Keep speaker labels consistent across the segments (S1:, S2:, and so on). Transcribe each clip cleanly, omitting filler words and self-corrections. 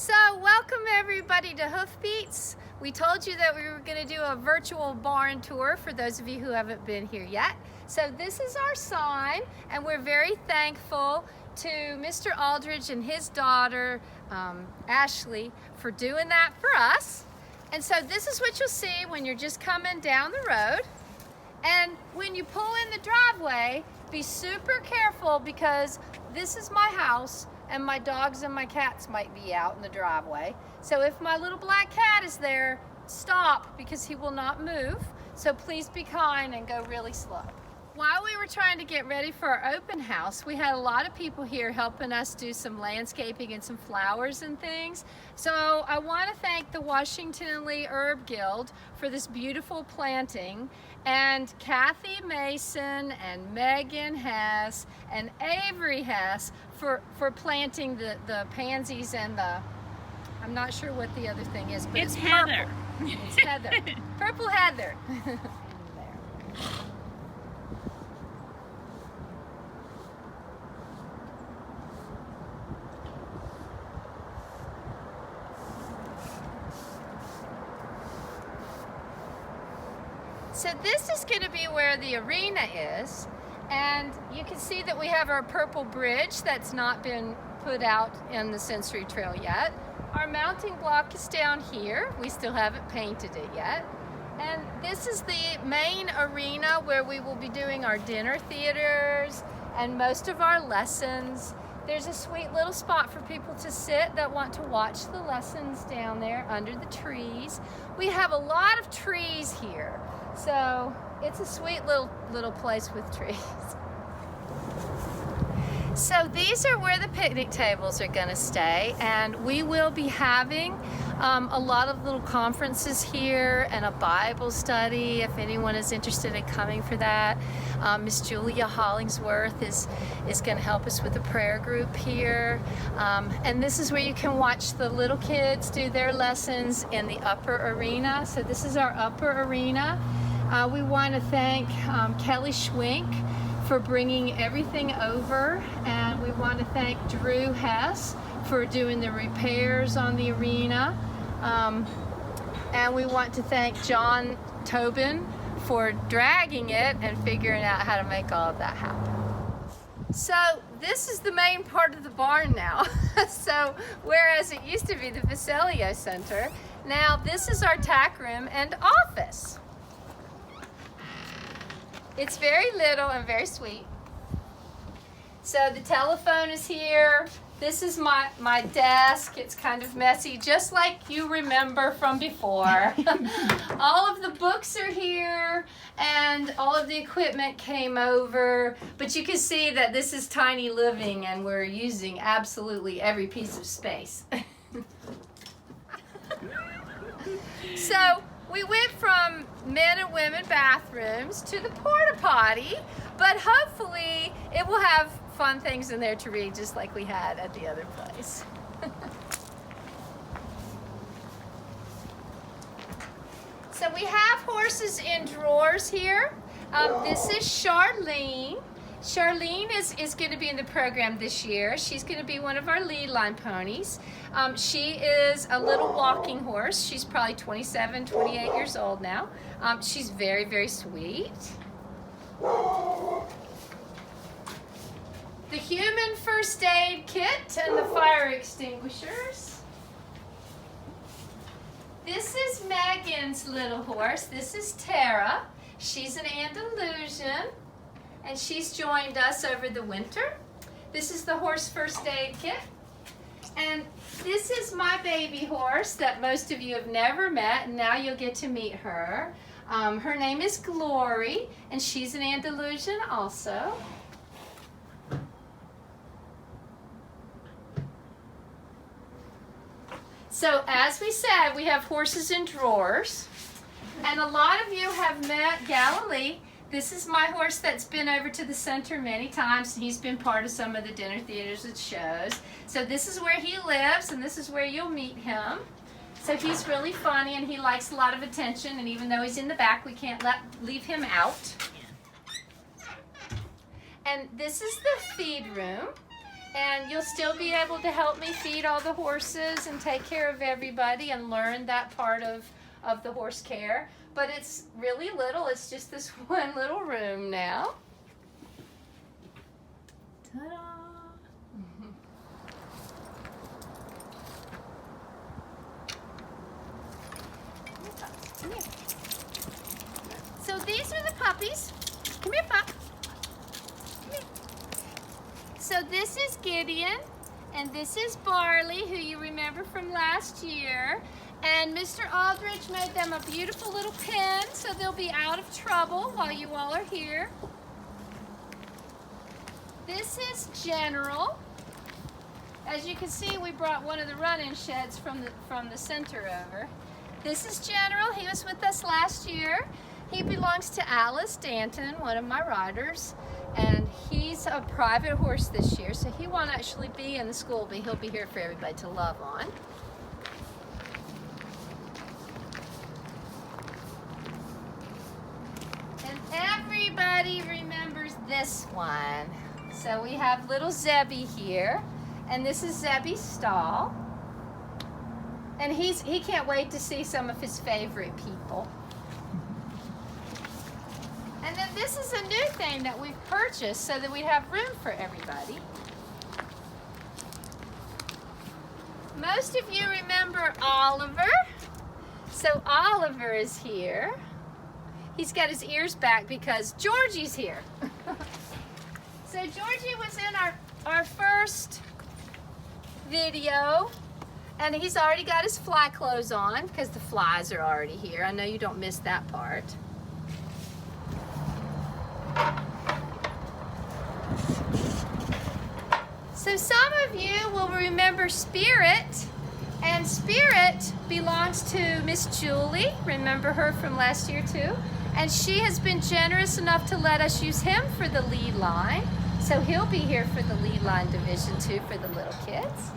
S1: So welcome everybody to Hoofbeats. We told you that we were going to do a virtual barn tour for those of you who haven't been here yet. So this is our sign, and we're very thankful to Mr. Aldridge and his daughter Ashley for doing that for us. And so this is what you'll see when you're just coming down the road. And when you pull in the driveway, be super careful because this is my house and my dogs and my cats might be out in the driveway. So if my little black cat is there, stop because he will not move. So please be kind and go really slow. While we were trying to get ready for our open house, we had a lot of people here helping us do some landscaping and some flowers and things. So I want to thank the Washington and Lee Herb Guild for this beautiful planting, and Kathy Mason and Megan Hess and Avery Hess for planting the pansies and the, I'm not sure what the other thing is, but it's
S2: heather.
S1: It's heather. Purple heather. So this is going to be where the arena is, and you can see that we have our purple bridge that's not been put out in the Sensory Trail yet. Our mounting block is down here. We still haven't painted it yet. And this is the main arena where we will be doing our dinner theaters and most of our lessons. There's a sweet little spot for people to sit that want to watch the lessons down there under the trees. We have a lot of trees here. So it's a sweet little place with trees. So these are where the picnic tables are going to stay, and we will be having a lot of little conferences here and a Bible study if anyone is interested in coming for that. Miss Julia Hollingsworth is going to help us with a prayer group here. And this is where you can watch the little kids do their lessons in the upper arena. So this is our upper arena. We want to thank Kelly Schwink for bringing everything over, and we want to thank Drew Hess for doing the repairs on the arena, and we want to thank John Tobin for dragging it and figuring out how to make all of that happen. So this is the main part of the barn now. So whereas it used to be the Vicelio Center, now this is our tack room and office. It's very little and very sweet. So the telephone is here. This is my desk. It's kind of messy, just like you remember from before. All of the books are here, and all of the equipment came over. But you can see that this is tiny living, and we're using absolutely every piece of space. So we went from men and women bathrooms to the porta potty, but hopefully it will have fun things in there to read just like we had at the other place. So we have horses in drawers here. This is Charlene. Charlene is going to be in the program this year. She's going to be one of our lead line ponies. She is a little walking horse. She's probably 27, 28 years old now. She's very, very sweet. The human first aid kit and the fire extinguishers. This is Megan's little horse. This is Tara. She's an Andalusian, and she's joined us over the winter. This is the horse first aid kit. And this is my baby horse that most of you have never met, and now you'll get to meet her. Her name is Glory, and she's an Andalusian also. So as we said, we have horses in drawers, and a lot of you have met Galilee. This is my horse that's been over to the center many times, and he's been part of some of the dinner theaters and shows. So this is where he lives, and this is where you'll meet him. So he's really funny, and he likes a lot of attention, and even though he's in the back, we can't leave him out. And this is the feed room. And you'll still be able to help me feed all the horses and take care of everybody and learn that part of the horse care. But it's really little. It's just this one little room now. Ta-da! Come here. So these are the puppies. Come here, pup. Come here. So this is Gideon, and this is Barley, who you remember from last year. And Mr. Aldrich made them a beautiful little pen, so they'll be out of trouble while you all are here. This is General. As you can see, we brought one of the run-in sheds from the center over. This is General. He was with us last year. He belongs to Alice Danton, one of my riders, and he's a private horse this year, so he won't actually be in the school, but he'll be here for everybody to love on. And everybody remembers this one. So we have little Zebby here, and this is Zebby's stall. And he can't wait to see some of his favorite people. And then this is a new thing that we've purchased so that we have room for everybody. Most of you remember Oliver. So Oliver is here. He's got his ears back because Georgie's here. So Georgie was in our first video, and he's already got his fly clothes on because the flies are already here. I know you don't miss that part. So some of you will remember Spirit, and Spirit belongs to Miss Julie. Remember her from last year too? And she has been generous enough to let us use him for the lead line. So he'll be here for the lead line division too for the little kids.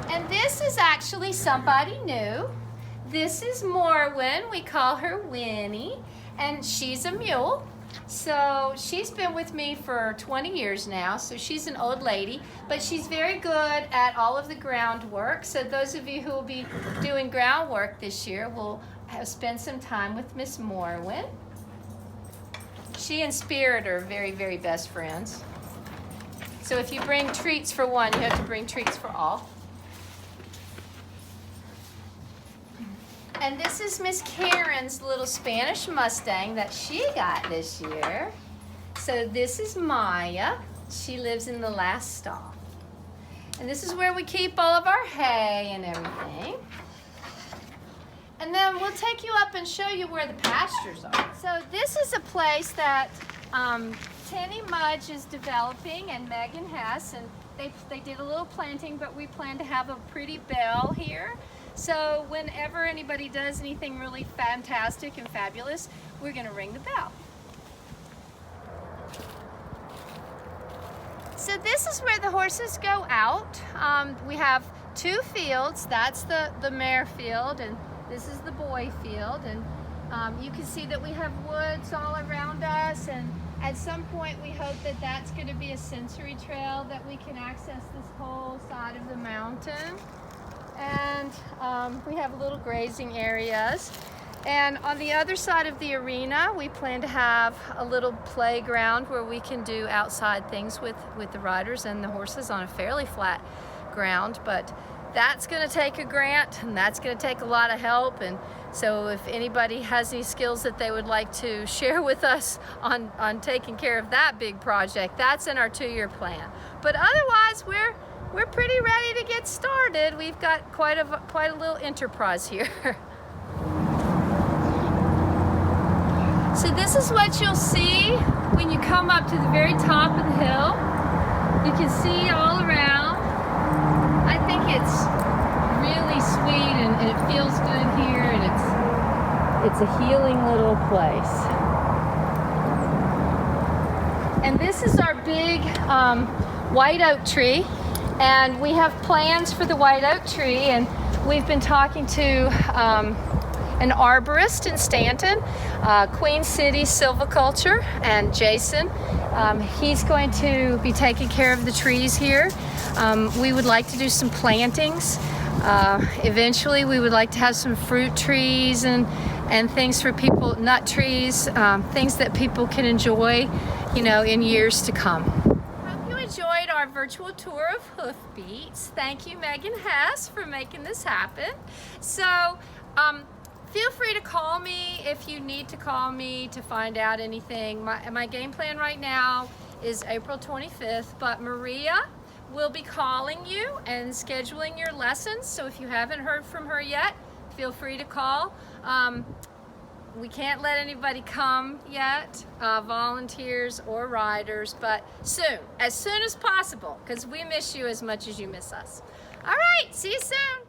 S1: And this is actually somebody new. This is Morwen. We call her Winnie, and she's a mule. So she's been with me for 20 years now, so she's an old lady, but she's very good at all of the groundwork. So those of you who will be doing groundwork this year will spend some time with Miss Morwen. She and Spirit are very, very best friends. So if you bring treats for one, you have to bring treats for all. And this is Miss Karen's little Spanish Mustang that she got this year. So this is Maya. She lives in the last stall. And this is where we keep all of our hay and everything. And then we'll take you up and show you where the pastures are. So this is a place that Tenny Mudge is developing, and Megan Hess, and they did a little planting, but we plan to have a pretty bell here. So whenever anybody does anything really fantastic and fabulous, we're going to ring the bell. So this is where the horses go out. We have two fields. That's the mare field, and this is the boy field. And you can see that we have woods all around us, and at some point we hope that that's going to be a sensory trail that we can access this whole side of the mountain. And we have little grazing areas. And on the other side of the arena, we plan to have a little playground where we can do outside things with the riders and the horses on a fairly flat ground. But that's going to take a grant, and that's going to take a lot of help. And so if anybody has any skills that they would like to share with us on taking care of that big project, that's in our 2-year plan. But otherwise, we're pretty ready to get started. We've got quite a little enterprise here. So this is what you'll see when you come up to the very top of the hill. You can see all around. I think it's really sweet, and it feels good here, and it's a healing little place. And this is our big white oak tree. And we have plans for the white oak tree, and we've been talking to an arborist in Stanton, Queen City Silviculture, and Jason. He's going to be taking care of the trees here. We would like to do some plantings. Eventually we would like to have some fruit trees and things for people, nut trees, things that people can enjoy, you know, in years to come. Hope you enjoyed our virtual tour of Hoofbeats. Thank you, Megan Hess, for making this happen. So, feel free to call me if you need to call me to find out anything. My game plan right now is April 25th, but Maria will be calling you and scheduling your lessons. So if you haven't heard from her yet, feel free to call. We can't let anybody come yet, volunteers or riders, but soon as possible, because we miss you as much as you miss us. All right, see you soon.